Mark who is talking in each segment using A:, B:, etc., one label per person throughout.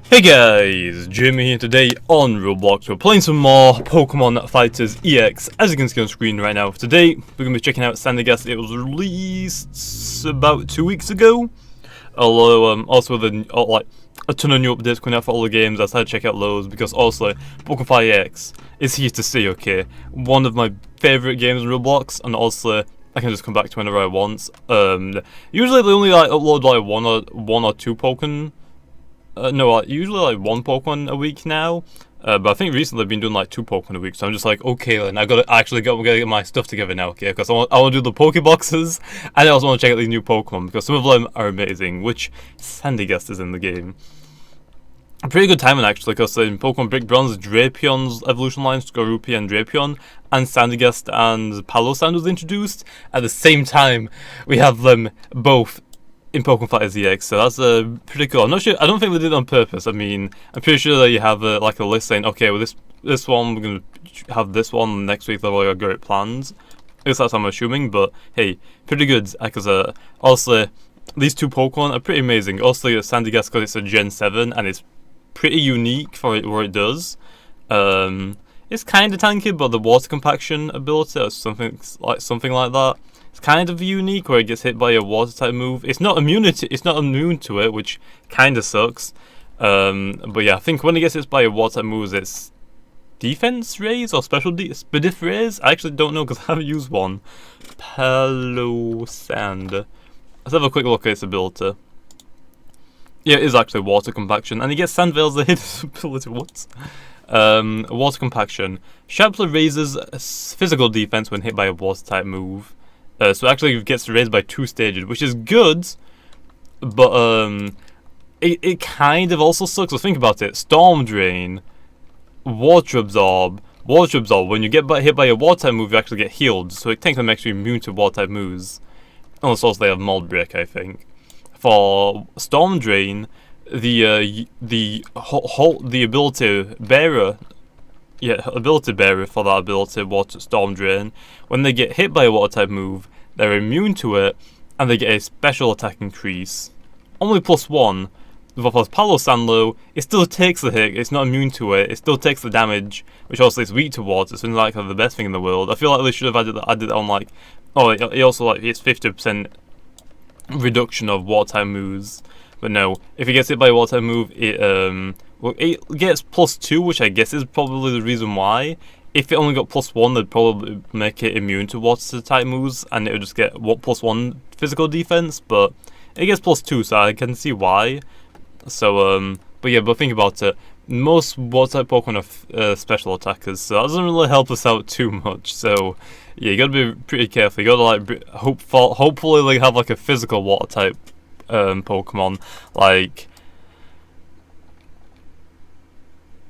A: Hey guys, Jamiy here. Today on Roblox. We're playing some more Pokemon Fighters EX. As you can see on screen right now, today we're going to be checking out Sandy Gas. It was released about 2 weeks ago. Although, also with a ton of new updates coming out for all the games, I decided to check out those because also Pokemon Fire EX is here to stay, okay? One of my favourite games in Roblox, and also I can just come back to whenever I want. Usually they only upload one or two Pokemon. Usually like one Pokemon a week now, but I think recently I've been doing like 2 Pokemon a week, so I'm just like, okay then, I gotta get my stuff together now, okay, because I want to do the Pokeboxes, and I also want to check out these new Pokemon, because some of them are amazing, which Sandygast is in the game. A pretty good timing actually, because in Pokemon Brick Bronze, Drapion's evolution line, Skorupi and Drapion, and Sandygast and PALOSSAND was introduced. At the same time, we have them both in Pokemon Fighters EX, so that's pretty cool. I'm not sure. I don't think they did it on purpose. I mean, I'm pretty sure that you have like a list saying, okay, well this one we're gonna have this one next week. They've already got great plans. I guess that's what I'm assuming, but hey, pretty good. Because also these 2 Pokemon are pretty amazing. Also, Sandygast because it's a Gen 7 and it's pretty unique for what it does. It's kind of tanky, but the water compaction ability or something like that. It's kind of unique where it gets hit by a water type move. It's not immune to it, which kind of sucks. But yeah, I think when it gets hit by a water type move, it's defense raise or special def raise. I actually don't know because I haven't used one. PALOSSAND. Let's have a quick look at its ability. Yeah, it is actually water compaction, and it gets Sand Veil's hit ability. What? Water compaction sharply raises physical defense when hit by a water type move. So it actually gets raised by 2 stages, which is good, but it kind of also sucks. So think about it: Storm Drain, Water Absorb. When you get hit by a water type move, you actually get healed. So it technically makes you immune to water type moves. Unless also they have Mold Break, I think. For Storm Drain, the ability bearer. Yeah, ability bearer for that ability, Water Storm Drain. When they get hit by a water type move, they're immune to it, and they get a special attack increase. Only +1. But for PALOSSAND though, it still takes the hit, it's not immune to it, it still takes the damage, which also is weak to water, so it's like the best thing in the world. I feel like they should have added it on like, oh, it also like, it's 50% reduction of water type moves. But no, if it gets hit by a water type move, it gets +2, which I guess is probably the reason why. If it only got +1, they'd probably make it immune to water type moves, and it would just get +1 physical defense. But it gets +2, so I can see why. So but think about it. Most water type Pokemon are special attackers, so that doesn't really help us out too much. So yeah, you gotta be pretty careful. You gotta like hopefully like have like a physical water type Pokemon like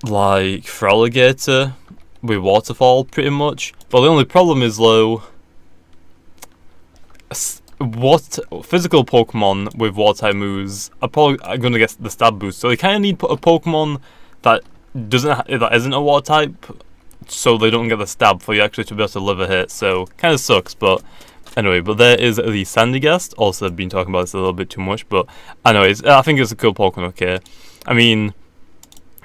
A: Feraligatr with Waterfall pretty much. But the only problem is though, what physical Pokemon with water type moves are probably going to get the stab boost. So you kind of need a Pokemon that isn't a water type, so they don't get the stab for you actually to be able to live a hit. So kind of sucks, but anyway. But there is the Sandygast. Also, I've been talking about this a little bit too much, but anyways, I think it's a cool Pokemon. Okay, I mean,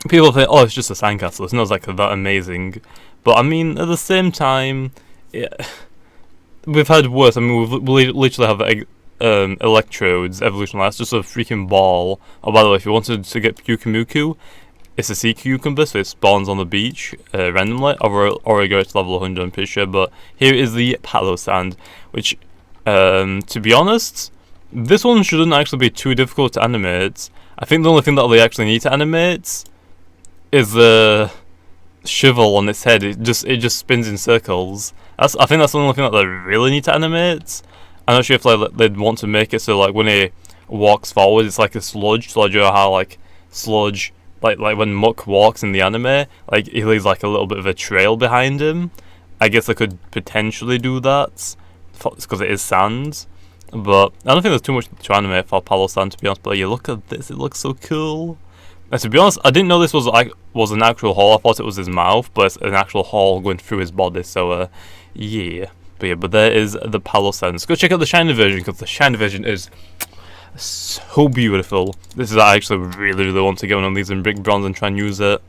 A: people think, oh, it's just a sandcastle. It's not like that amazing, but I mean, at the same time, yeah. We've had worse. I mean, we literally have Electrodes, Evolution Last, just a freaking ball. Oh, by the way, if you wanted to get Pyukumuku, it's a sea cucumber, so it spawns on the beach randomly, or it goes to level 100, I'm pretty sure. But here is the PALOSSAND, which, to be honest, this one shouldn't actually be too difficult to animate. I think the only thing that they actually need to animate is the shovel on its head. It just spins in circles. I think that's the only thing that they really need to animate. I'm not sure if they'd want to make it so like when he walks forward, it's like a sludge. So you know how like sludge, like when Muck walks in the anime, like he leaves like a little bit of a trail behind him. I guess they could potentially do that because it is sand. But I don't think there's too much to animate for PALOSSAND, to be honest. But yeah, look at this; it looks so cool. And to be honest, I didn't know this was an actual hole. I thought it was his mouth, but it's an actual hole going through his body. So yeah. But there is the PALOSSAND. Let's go check out the shiny version, because the shiny version is So beautiful. This is I actually really want to get one of these in brick bronze and try and use it.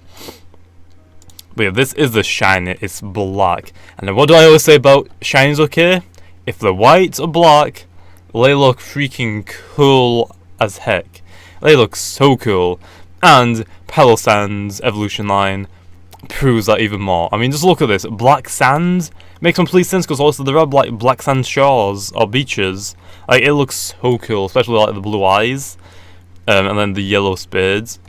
A: But yeah, this is the shiny. It's black. And then what do I always say about shinies? Okay, if they're white or black, they look freaking cool as heck. They look so cool. And PALOSSAND's evolution line proves that even more. I mean, just look at this. Black sand makes complete sense because also there are like black sand shores or beaches. Like, it looks so cool, especially like the blue eyes, and then the yellow spades.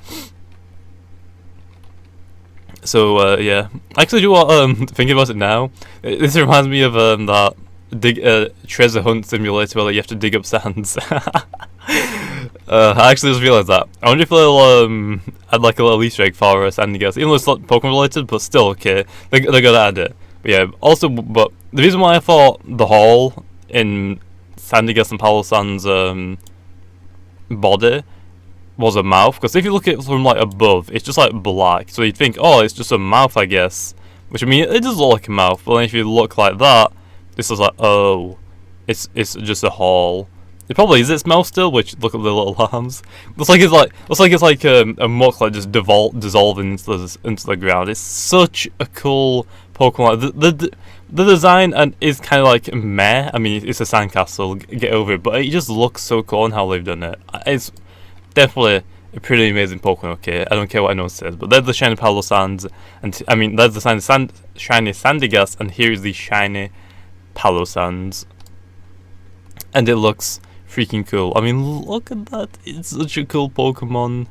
A: So yeah, actually, do what thinking about it now, this reminds me of that treasure hunt simulator where you have to dig up sands. I actually just realised that. I wonder if they'll add like a little Easter egg for us, and guess, even though it's not Pokemon related, but still okay. They're gonna add it. But yeah. Also, but the reason why I thought the hole in Sandigas and PALOSSAND's body was a mouth, because if you look at it from like above, it's just like black. So you'd think, oh, it's just a mouth, I guess. Which, I mean, it does look like a mouth. But then if you look like that, this is like, oh, it's just a hole. It probably is its mouth still, which look at the little arms. Looks like it's like a muck like just dissolving into the ground. It's such a cool Pokemon. The design is kind of like meh. I mean, it's a sandcastle, get over it. But it just looks so cool on how they've done it. It's definitely a pretty amazing Pokemon. Okay, I don't care what anyone says, but there's the shiny PALOSSAND, and I mean there's the shiny Sandigas, and here's the shiny PALOSSAND, and it looks freaking cool. I mean, look at that. It's such a cool Pokemon.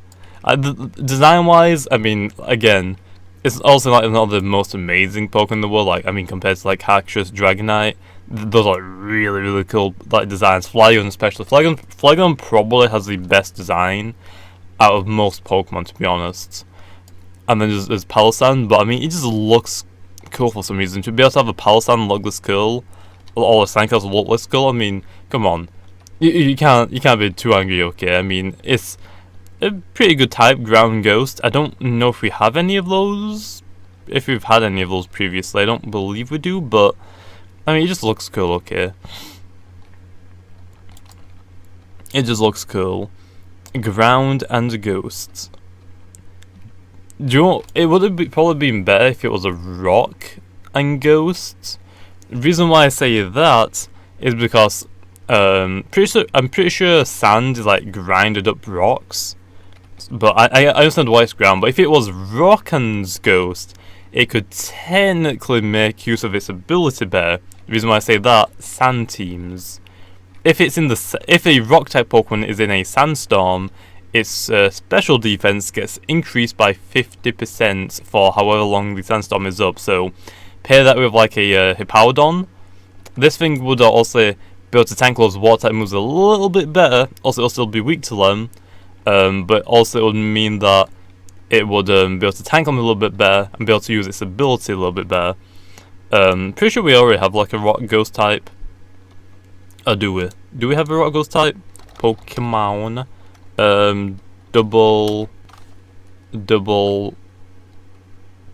A: Design-wise, I mean, again, it's also like not the most amazing Pokemon in the world. Like, I mean, compared to like Haxorus, Dragonite, those are really cool like designs. Flygon especially. Flygon probably has the best design out of most Pokemon, to be honest. And then there's PALOSSAND, but I mean, it just looks cool for some reason. To be able to have a PALOSSAND look this cool, or a Sandcastle look this cool, I mean, come on. You can't be too angry, okay? I mean, it's a pretty good type, Ground Ghost. I don't know if we have any of those. If we've had any of those previously, I don't believe we do, but I mean, it just looks cool, okay? It just looks cool. Ground and Ghost. Do you know, it would have probably been better if it was a Rock and Ghost. The reason why I say that is because I'm pretty sure sand is like grinded up rocks, but I understand why it's ground. But if it was Rockand's Ghost, it could technically make use of its ability better. The reason why I say that, sand teams. If a rock type Pokemon is in a sandstorm, its special defense gets increased by 50% for however long the sandstorm is up. So pair that with like a Hippowdon. This thing would also be able to tank those water type moves a little bit better. Also, it'll still be weak to them, but also it would mean that it would be able to tank them a little bit better and be able to use its ability a little bit better. Pretty sure we already have like a rock ghost type. Or do we? Do we have a rock ghost type? Pokemon. Double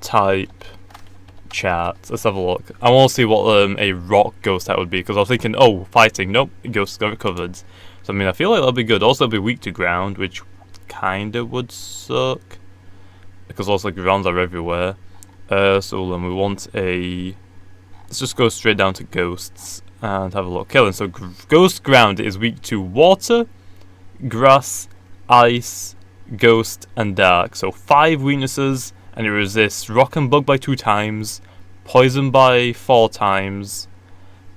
A: type chat. Let's have a look. I want to see what a rock ghost type would be, because I was thinking, oh, fighting. Nope, ghost got recovered. So I mean, I feel like that'll be good. Also, it'll be weak to ground, which kinda would suck, because also grounds are everywhere. So then we want a. Let's just go straight down to ghosts and have a look. Okay, then, so ghost ground is weak to water, grass, ice, ghost, and dark. So 5 weaknesses, and it resists rock and bug by 2 times, poison by 4 times,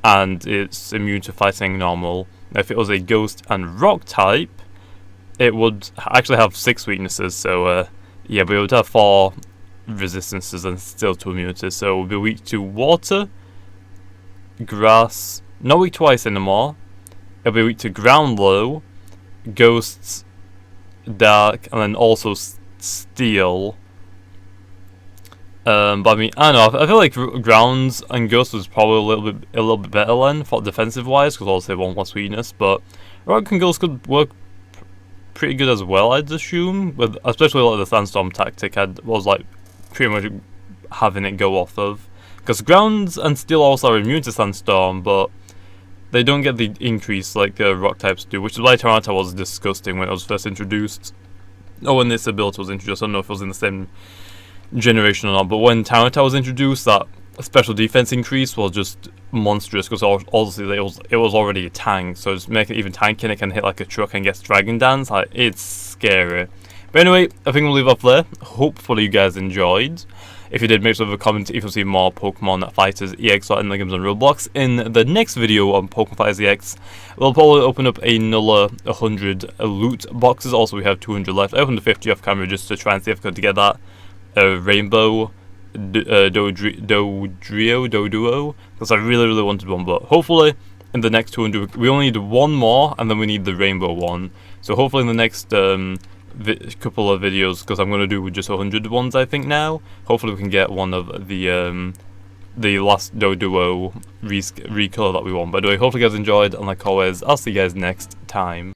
A: and it's immune to fighting normal. Now, if it was a ghost and rock type, it would actually have 6 weaknesses. So yeah, but it would have 4 resistances and still 2 immunities. So it would be weak to water, grass, not weak to ice anymore. It'll be weak to ground low, ghosts, dark, and then also steel. But I mean, I don't know. I feel like grounds and ghosts was probably a little bit better then for defensive wise, because also they want less weakness. But rock and ghost could work pretty good as well, I'd assume. With especially like the sandstorm tactic, was like pretty much having it go off of. Because grounds and steel also are immune to sandstorm, but they don't get the increase like rock types do, which is why Tyranitar was disgusting when it was first introduced. Or when this ability was introduced, I don't know if it was in the same generation or not, but when Tyranitar was introduced, that special defense increase was just monstrous, because obviously it was already a tank, so just make it even tanky and it can hit like a truck and gets Dragon Dance. Like, it's scary. But anyway, I think we'll leave off there. Hopefully you guys enjoyed. If you did, make sure to comment if you see more Pokemon Fighters EX or in the games on Roblox. In the next video on Pokemon Fighters EX, we'll probably open up another 100 loot boxes. Also, we have 200 left. I opened the 50 off camera just to try and see if I could get that Rainbow Doduo, because I really wanted one. But hopefully in the next 200, we only need one more, and then we need the Rainbow one. So hopefully in the next couple of videos, because I'm going to do just 100 ones I think now, hopefully we can get one of the last Doduo recolor that we want. But anyway, hopefully you guys enjoyed, and like always, I'll see you guys next time.